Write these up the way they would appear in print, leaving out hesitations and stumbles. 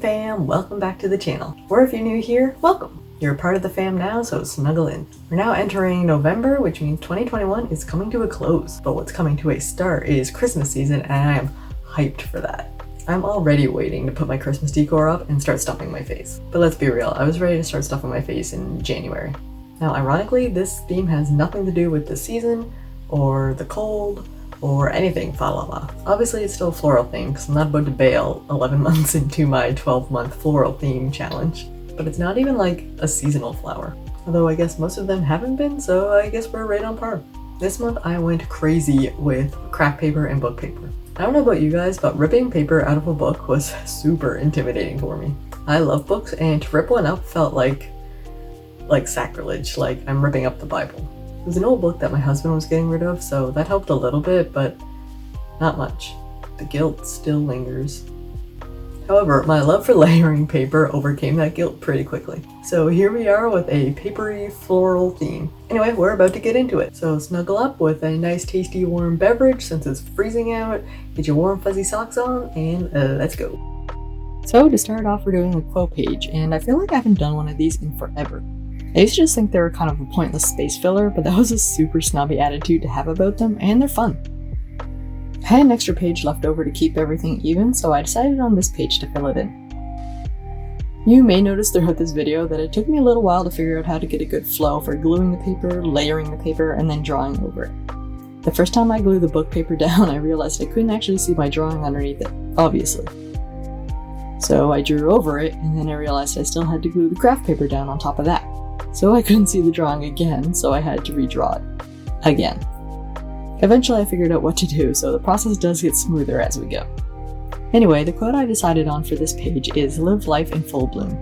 fam, welcome back to the channel. Or if you're new here, welcome. You're a part of the fam now, so snuggle in. We're now entering November, which means 2021 is coming to a close. But what's coming to a start is Christmas season, and I am hyped for that. I'm already waiting to put my Christmas decor up and start stuffing my face. But let's be real, I was ready to start stuffing my face in January. Now, ironically, this theme has nothing to do with the season, or the cold, or anything fa la la. Obviously, it's still a floral theme, because I'm not about to bail 11 months into my 12-month floral theme challenge. But it's not even like a seasonal flower. Although I guess most of them haven't been, so I guess we're right on par. This month I went crazy with craft paper and book paper. I don't know about you guys, but ripping paper out of a book was super intimidating for me. I love books, and to rip one up felt like sacrilege, like I'm ripping up the Bible. It was an old book that my husband was getting rid of, so that helped a little bit, but not much. The guilt still lingers. However, my love for layering paper overcame that guilt pretty quickly. So here we are with a papery floral theme. Anyway, we're about to get into it. So snuggle up with a nice tasty warm beverage since it's freezing out, get your warm fuzzy socks on, and let's go. So to start off, we're doing a quote page, and I feel like I haven't done one of these in forever. I used to just think they were kind of a pointless space filler, but that was a super snobby attitude to have about them, and they're fun. I had an extra page left over to keep everything even, so I decided on this page to fill it in. You may notice throughout this video that it took me a little while to figure out how to get a good flow for gluing the paper, layering the paper, and then drawing over it. The first time I glued the book paper down, I realized I couldn't actually see my drawing underneath it, obviously. So I drew over it, and then I realized I still had to glue the craft paper down on top of that. So I couldn't see the drawing again, so I had to redraw it. Again. Eventually I figured out what to do, so the process does get smoother as we go. Anyway, the quote I decided on for this page is "Live life in full bloom."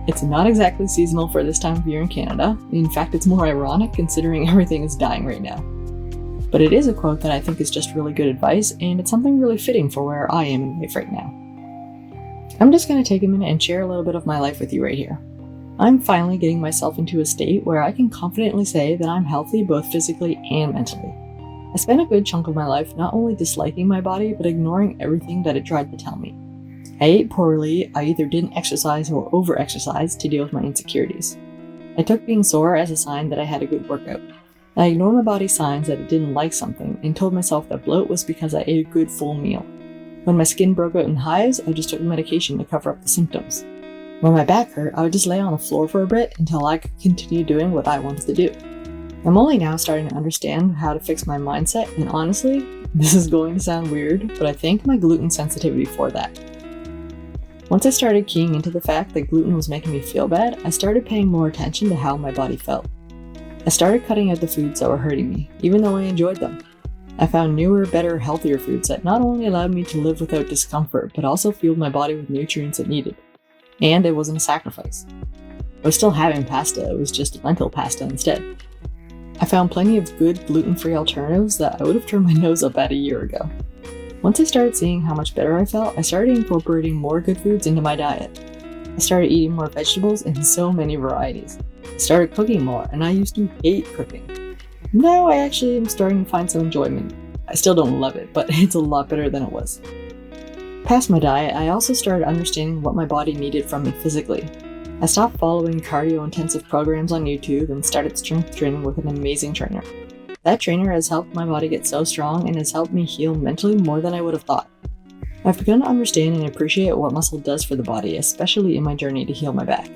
It's not exactly seasonal for this time of year in Canada. In fact, it's more ironic considering everything is dying right now. But it is a quote that I think is just really good advice, and it's something really fitting for where I am in life right now. I'm just going to take a minute and share a little bit of my life with you right here. I'm finally getting myself into a state where I can confidently say that I'm healthy both physically and mentally. I spent a good chunk of my life not only disliking my body, but ignoring everything that it tried to tell me. I ate poorly, I either didn't exercise or over-exercise to deal with my insecurities. I took being sore as a sign that I had a good workout. I ignored my body's signs that it didn't like something, and told myself that bloat was because I ate a good full meal. When my skin broke out in hives, I just took medication to cover up the symptoms. When my back hurt, I would just lay on the floor for a bit until I could continue doing what I wanted to do. I'm only now starting to understand how to fix my mindset, and honestly, this is going to sound weird, but I thank my gluten sensitivity for that. Once I started keying into the fact that gluten was making me feel bad, I started paying more attention to how my body felt. I started cutting out the foods that were hurting me, even though I enjoyed them. I found newer, better, healthier foods that not only allowed me to live without discomfort, but also fueled my body with nutrients it needed. And it wasn't a sacrifice. I was still having pasta, it was just lentil pasta instead. I found plenty of good gluten-free alternatives that I would have turned my nose up at a year ago. Once I started seeing how much better I felt, I started incorporating more good foods into my diet. I started eating more vegetables in so many varieties. I started cooking more, and I used to hate cooking. Now I actually am starting to find some enjoyment. I still don't love it, but it's a lot better than it was. Past my diet, I also started understanding what my body needed from me physically. I stopped following cardio-intensive programs on YouTube and started strength training with an amazing trainer. That trainer has helped my body get so strong and has helped me heal mentally more than I would have thought. I've begun to understand and appreciate what muscle does for the body, especially in my journey to heal my back.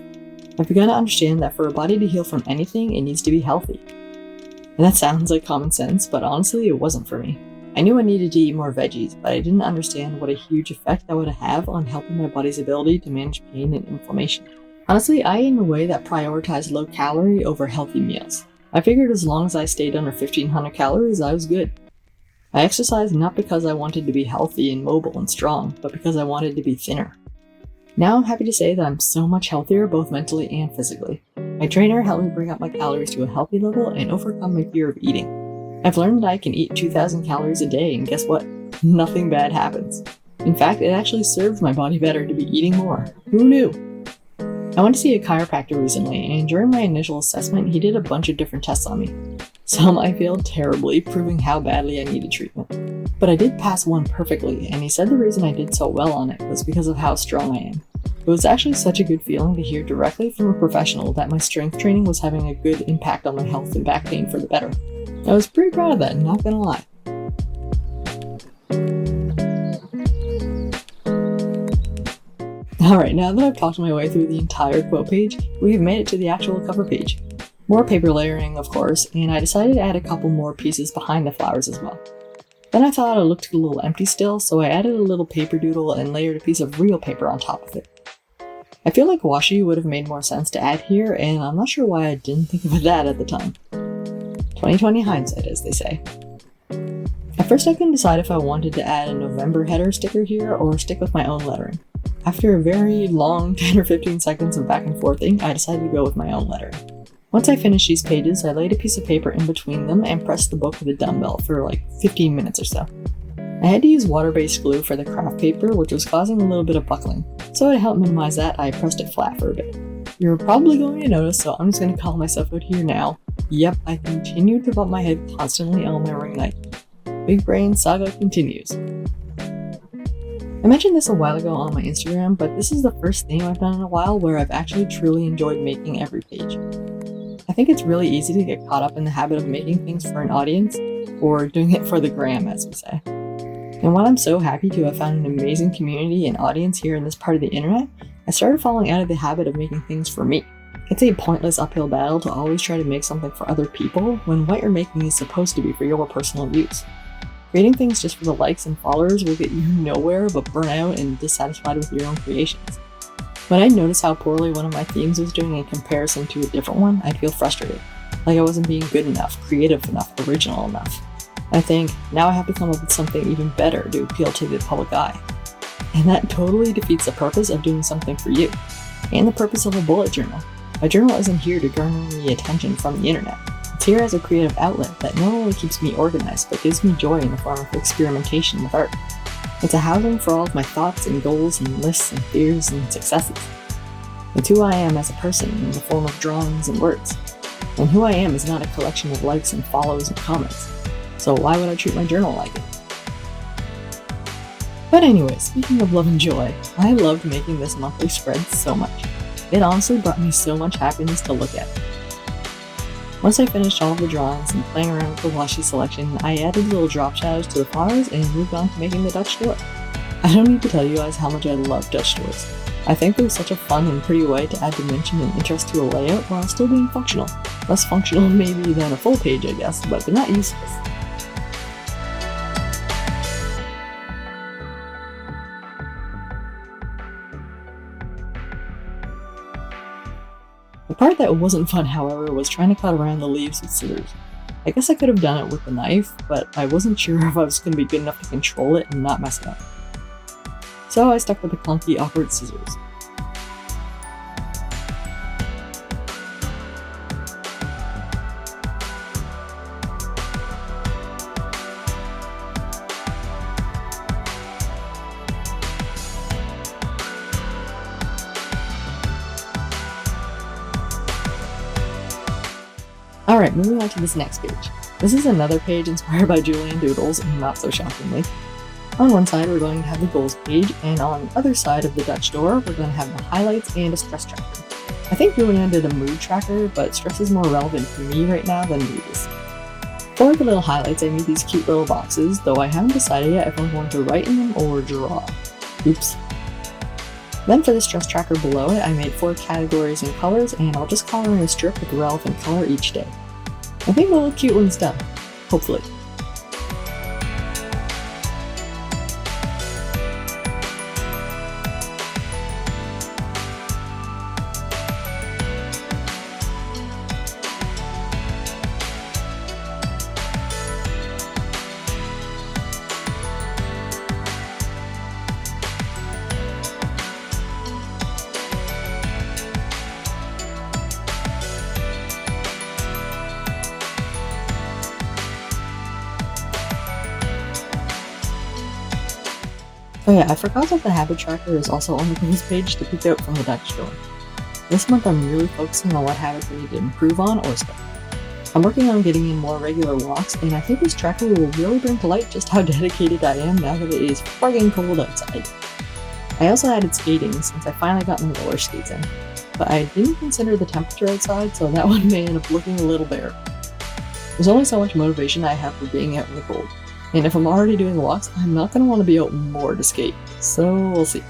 I've begun to understand that for a body to heal from anything, it needs to be healthy. And that sounds like common sense, but honestly, it wasn't for me. I knew I needed to eat more veggies, but I didn't understand what a huge effect that would have on helping my body's ability to manage pain and inflammation. Honestly, I ate in a way that prioritized low calorie over healthy meals. I figured as long as I stayed under 1,500 calories, I was good. I exercised not because I wanted to be healthy and mobile and strong, but because I wanted to be thinner. Now I'm happy to say that I'm so much healthier both mentally and physically. My trainer helped me bring up my calories to a healthy level and overcome my fear of eating. I've learned that I can eat 2,000 calories a day, and guess what? Nothing bad happens. In fact, it actually serves my body better to be eating more. Who knew? I went to see a chiropractor recently, and during my initial assessment, he did a bunch of different tests on me. Some I failed terribly, proving how badly I needed treatment. But I did pass one perfectly, and he said the reason I did so well on it was because of how strong I am. It was actually such a good feeling to hear directly from a professional that my strength training was having a good impact on my health and back pain for the better. I was pretty proud of that, not gonna lie. Alright, now that I've talked my way through the entire quote page, we've made it to the actual cover page. More paper layering, of course, and I decided to add a couple more pieces behind the flowers as well. Then I thought it looked a little empty still, so I added a little paper doodle and layered a piece of real paper on top of it. I feel like washi would have made more sense to add here, and I'm not sure why I didn't think of that at the time. 2020 hindsight, as they say. At first I couldn't decide if I wanted to add a November header sticker here or stick with my own lettering. After a very long 10 or 15 seconds of back and forthing, I decided to go with my own lettering. Once I finished these pages, I laid a piece of paper in between them and pressed the book with a dumbbell for like 15 minutes or so. I had to use water-based glue for the craft paper, which was causing a little bit of buckling, so to help minimize that, I pressed it flat for a bit. You're probably going to notice, so I'm just going to call myself out here now. Yep, I continued to bump my head constantly on my ring light. Big brain saga continues. I mentioned this a while ago on my Instagram, but this is the first thing I've done in a while where I've actually truly enjoyed making every page. I think it's really easy to get caught up in the habit of making things for an audience, or doing it for the gram, as we say. And while I'm so happy to have found an amazing community and audience here in this part of the internet, I started falling out of the habit of making things for me. It's a pointless uphill battle to always try to make something for other people when what you're making is supposed to be for your personal use. Creating things just for the likes and followers will get you nowhere but burn out and dissatisfied with your own creations. When I notice how poorly one of my themes was doing in comparison to a different one, I'd feel frustrated. Like I wasn't being good enough, creative enough, original enough. I think, now I have to come up with something even better to appeal to the public eye. And that totally defeats the purpose of doing something for you, and the purpose of a bullet journal. A journal isn't here to garner me attention from the internet. It's here as a creative outlet that not only keeps me organized, but gives me joy in the form of experimentation with art. It's a housing for all of my thoughts and goals and lists and fears and successes. It's who I am as a person in the form of drawings and words. And who I am is not a collection of likes and follows and comments. So why would I treat my journal like it? But anyway, speaking of love and joy, I loved making this monthly spread so much. It honestly brought me so much happiness to look at. Once I finished all of the drawings and playing around with the washi selection, I added little drop shadows to the flowers and moved on to making the Dutch door. I don't need to tell you guys how much I love Dutch doors. I think they're such a fun and pretty way to add dimension and interest to a layout while still being functional. Less functional maybe than a full page, I guess, but they're not useless. The part that wasn't fun, however, was trying to cut around the leaves with scissors. I guess I could have done it with the knife, but I wasn't sure if I was going to be good enough to control it and not mess it up. So I stuck with the clunky, awkward scissors. Alright, moving on to this next page. This is another page inspired by Julian Doodles, and not so shockingly. On one side we're going to have the goals page, and on the other side of the Dutch door we're going to have the highlights and a stress tracker. I think Julian did a mood tracker, but stress is more relevant to me right now than mood is. For the little highlights I made these cute little boxes, though I haven't decided yet if I'm going to write in them or draw. Oops. Then for the stress tracker below it, I made 4 categories and colors, and I'll just color in a strip with the relevant color each day. I think it'll look cute when it's done. Hopefully. Oh yeah, I forgot that the habit tracker is also on the goals page to pick out from the Dutch door. This month I'm really focusing on what habits I need to improve on or skip. I'm working on getting in more regular walks, and I think this tracker will really bring to light just how dedicated I am now that it is friggin' cold outside. I also added skating since I finally got my roller skates in, but I didn't consider the temperature outside, so that one may end up looking a little bare. There's only so much motivation I have for being out in the cold, and if I'm already doing walks, I'm not going to want to be out more to skate, so we'll see.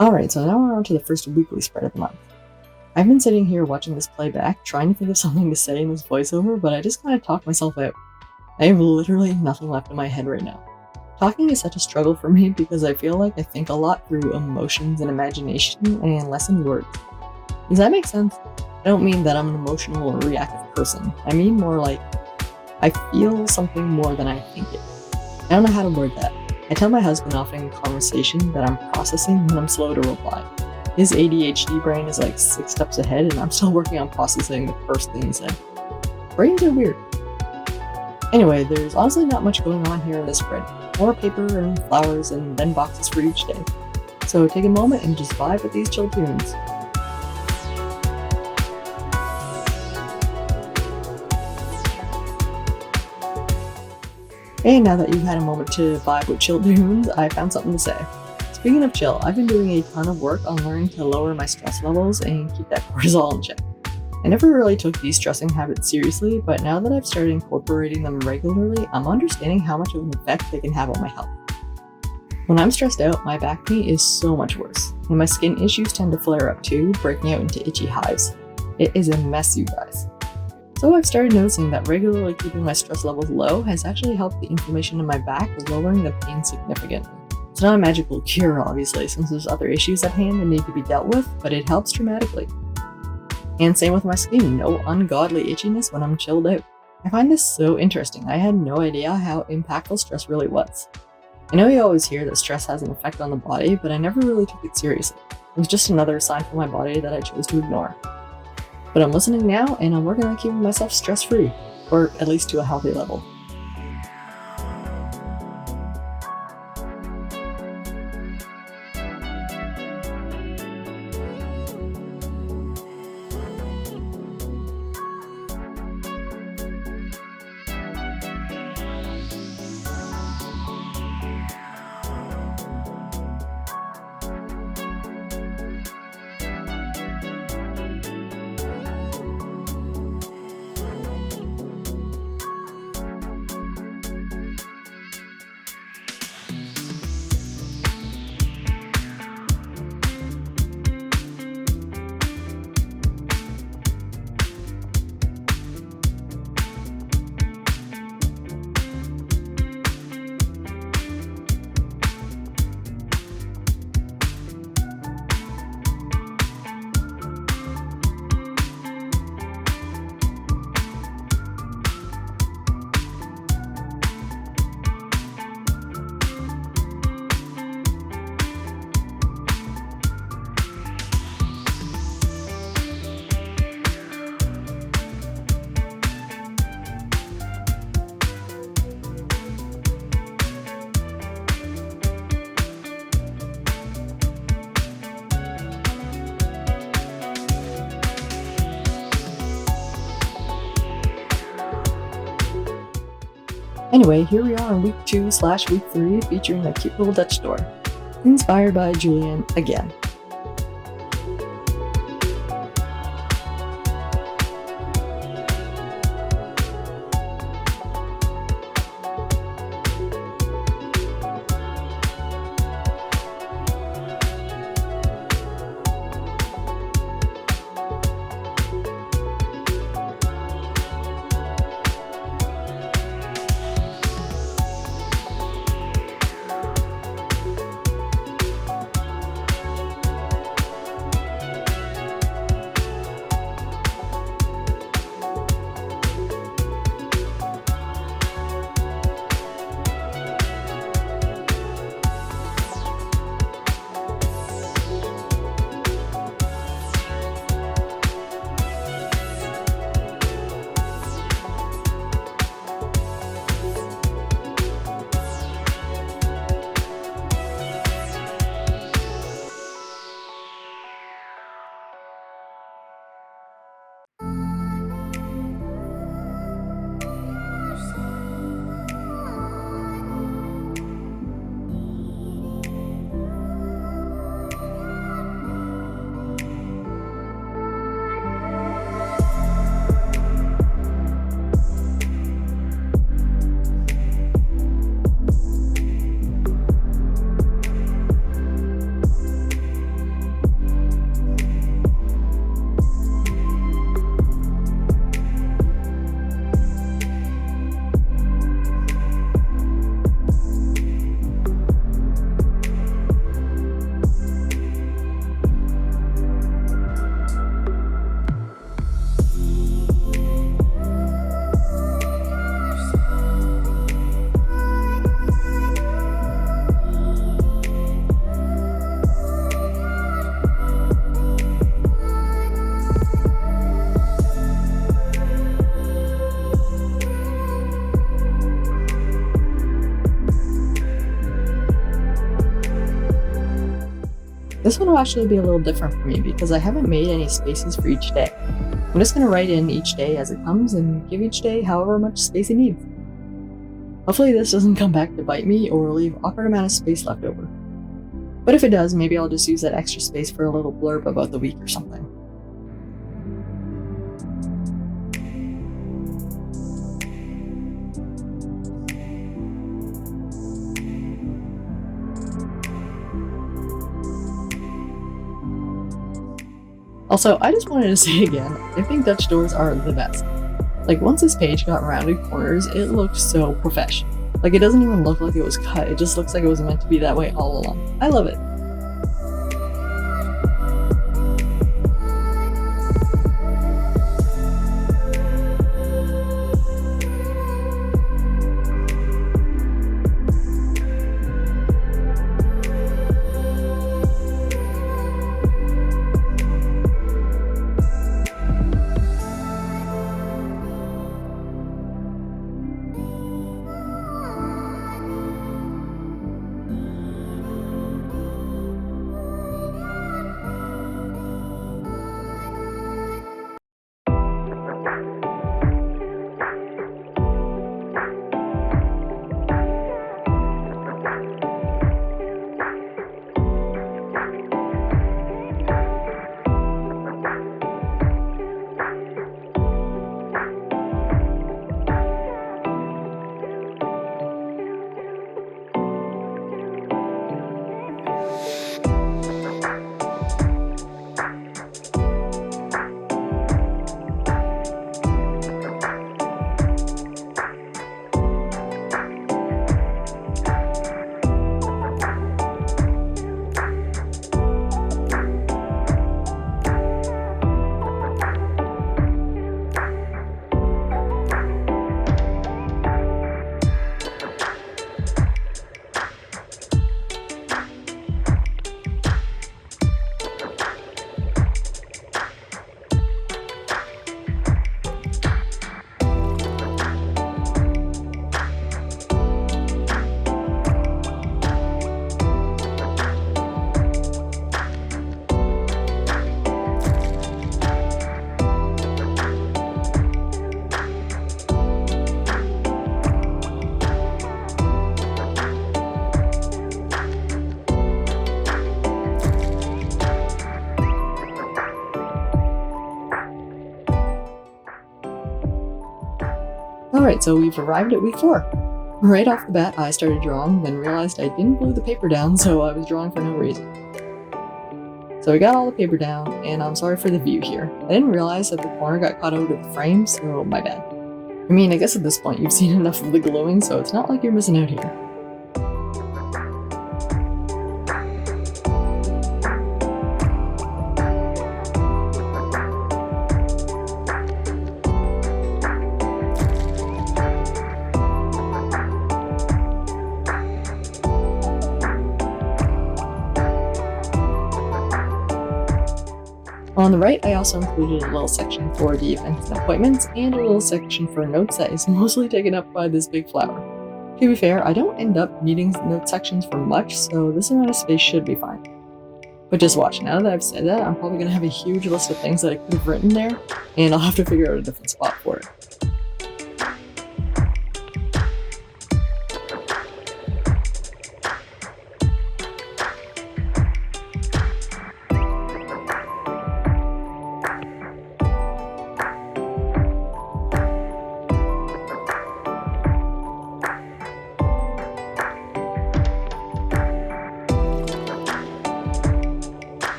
Alright, so now we're on to the first weekly spread of the month. I've been sitting here watching this playback, trying to think of something to say in this voiceover, but I just kind of talk myself out. I have literally nothing left in my head right now. Talking is such a struggle for me because I feel like I think a lot through emotions and imagination and less in words. Does that make sense? I don't mean that I'm an emotional or reactive person. I mean more like I feel something more than I think it. I don't know how to word that. I tell my husband often in conversation that I'm processing when I'm slow to reply. His ADHD brain is like 6 steps ahead and I'm still working on processing the first thing he said. Brains are weird. Anyway, there's honestly not much going on here in this spread. More paper and flowers and then boxes for each day. So take a moment and just vibe with these chill tunes. And now that you've had a moment to vibe with chill tunes, I found something to say. Speaking of chill, I've been doing a ton of work on learning to lower my stress levels and keep that cortisol in check. I never really took de-stressing habits seriously, but now that I've started incorporating them regularly, I'm understanding how much of an effect they can have on my health. When I'm stressed out, my back pain is so much worse, and my skin issues tend to flare up too, breaking out into itchy hives. It is a mess, you guys. So I've started noticing that regularly keeping my stress levels low has actually helped the inflammation in my back, lowering the pain significantly. It's not a magical cure, obviously, since there's other issues at hand that need to be dealt with, but it helps dramatically. And same with my skin, no ungodly itchiness when I'm chilled out. I find this so interesting. I had no idea how impactful stress really was. I know you always hear that stress has an effect on the body, but I never really took it seriously. It was just another sign from my body that I chose to ignore. But I'm listening now, and I'm working on keeping myself stress-free, or at least to a healthy level. Anyway, here we are on week 2/week 3 featuring a cute little Dutch door. Inspired by Julian again. one will actually be a little different for me because I haven't made any spaces for each day. I'm just going to write in each day as it comes and give each day however much space it needs. Hopefully this doesn't come back to bite me or leave awkward amount of space left over. But if it does, maybe I'll just use that extra space for a little blurb about the week or something. Also, I just wanted to say again, I think Dutch doors are the best. Like, once this page got rounded corners, it looked so professional. Like, it doesn't even look like it was cut, it just looks like it was meant to be that way all along. I love it. Alright, so we've arrived at week 4. Right off the bat, I started drawing, then realized I didn't glue the paper down, so I was drawing for no reason. So we got all the paper down, and I'm sorry for the view here. I didn't realize that the corner got cut out of the frame, so my bad. I mean, I guess at this point you've seen enough of the gluing, so it's not like you're missing out here. On the right, I also included a little section for the events and appointments, and a little section for notes that is mostly taken up by this big flower. To be fair, I don't end up needing note sections for much, so this amount of space should be fine. But just watch, now that I've said that, I'm probably going to have a huge list of things that I could have written there, and I'll have to figure out a different spot for it.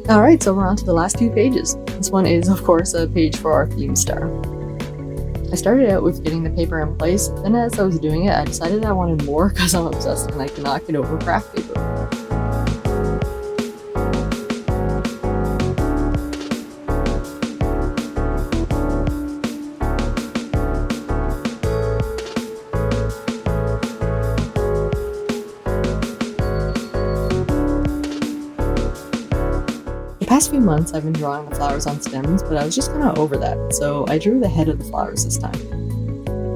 Alright, so we're on to the last 2 pages. This one is, of course, a page for our theme star. I started out with getting the paper in place, then as I was doing it, I decided I wanted more because I'm obsessed and I cannot get over craft paper. The past few months I've been drawing the flowers on stems, but I was just kind of over that, so I drew the head of the flowers this time.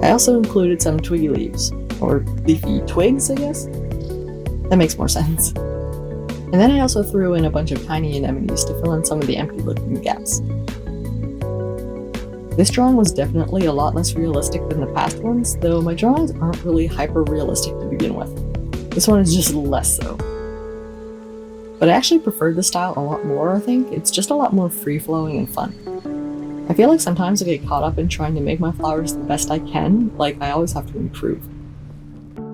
I also included some twiggy leaves, or leafy twigs, I guess? That makes more sense. And then I also threw in a bunch of tiny anemones to fill in some of the empty looking gaps. This drawing was definitely a lot less realistic than the past ones, though my drawings aren't really hyper-realistic to begin with. This one is just less so. But I actually preferred this style a lot more, I think. It's just a lot more free-flowing and fun. I feel like sometimes I get caught up in trying to make my flowers the best I can, like I always have to improve.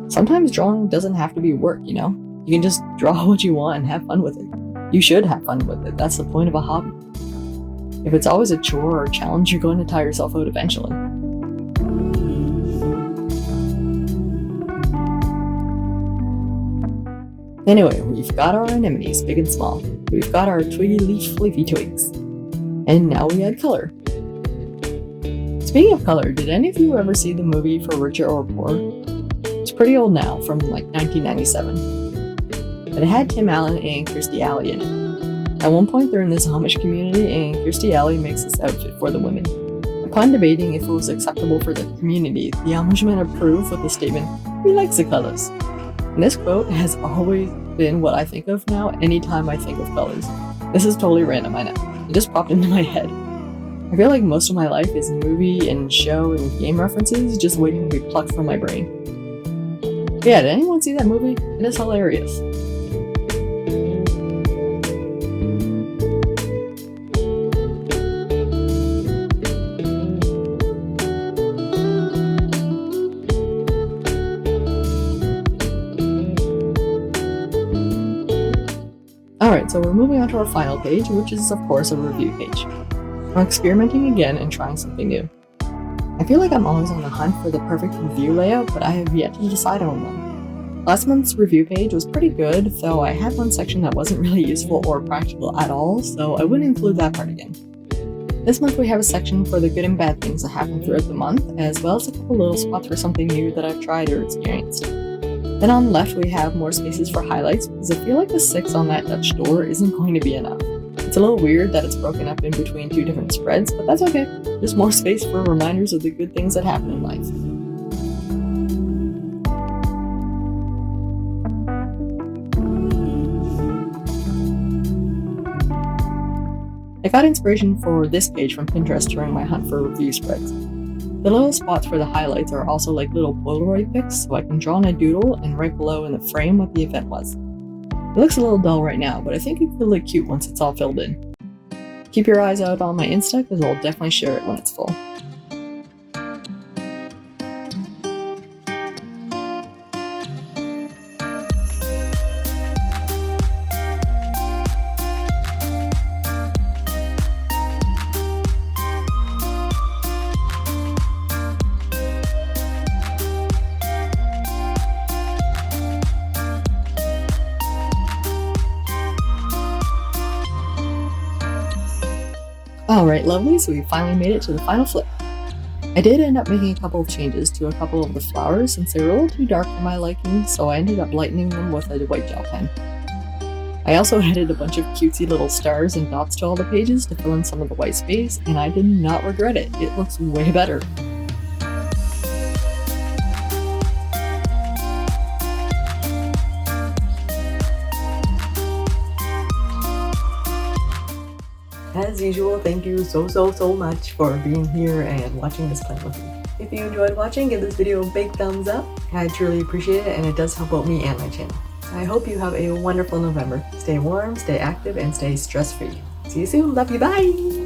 Sometimes drawing doesn't have to be work, you know? You can just draw what you want and have fun with it. You should have fun with it, that's the point of a hobby. If it's always a chore or a challenge, you're going to tire yourself out eventually. Anyway, we've got our anemones, big and small. We've got our twiggy leafy twigs. And now we add color. Speaking of color, did any of you ever see the movie For Richer or Poor? It's pretty old now, from like 1997. But it had Tim Allen and Kirstie Alley in it. At one point they're in this Amish community and Kirstie Alley makes this outfit for the women. Upon debating if it was acceptable for the community, the Amish men approved with the statement, "We like the colors." And this quote has always been what I think of now anytime I think of colors. This is totally random, I know. It just popped into my head. I feel like most of my life is movie and show and game references just waiting to be plucked from my brain. But yeah, did anyone see that movie? It is hilarious. Alright, so we're moving on to our final page, which is of course a review page. I'm experimenting again and trying something new. I feel like I'm always on the hunt for the perfect review layout, but I have yet to decide on one. Last month's review page was pretty good, though I had one section that wasn't really useful or practical at all, so I wouldn't include that part again. This month we have a section for the good and bad things that happen throughout the month, as well as a couple little spots for something new that I've tried or experienced. Then on the left we have more spaces for highlights, because I feel like the 6 on that Dutch door isn't going to be enough. It's a little weird that it's broken up in between 2 different spreads, but that's okay. There's more space for reminders of the good things that happen in life. I got inspiration for this page from Pinterest during my hunt for review spreads. The little spots for the highlights are also like little Polaroid pics, so I can draw in a doodle and right below in the frame what the event was. It looks a little dull right now, but I think it could look cute once it's all filled in. Keep your eyes out on my Insta, because I'll definitely share it when it's full. Alright lovelies, we finally made it to the final flip. I did end up making a couple of changes to a couple of the flowers since they were a little too dark for my liking, so I ended up lightening them with a white gel pen. I also added a bunch of cutesy little stars and dots to all the pages to fill in some of the white space, and I did not regret it. It looks way better. As usual, thank you so much for being here and watching this plan with me. If you enjoyed watching, give this video a big thumbs up. I truly appreciate it and it does help out me and my channel. I hope you have a wonderful November. Stay warm, stay active, and stay stress-free. See you soon. Love you. Bye!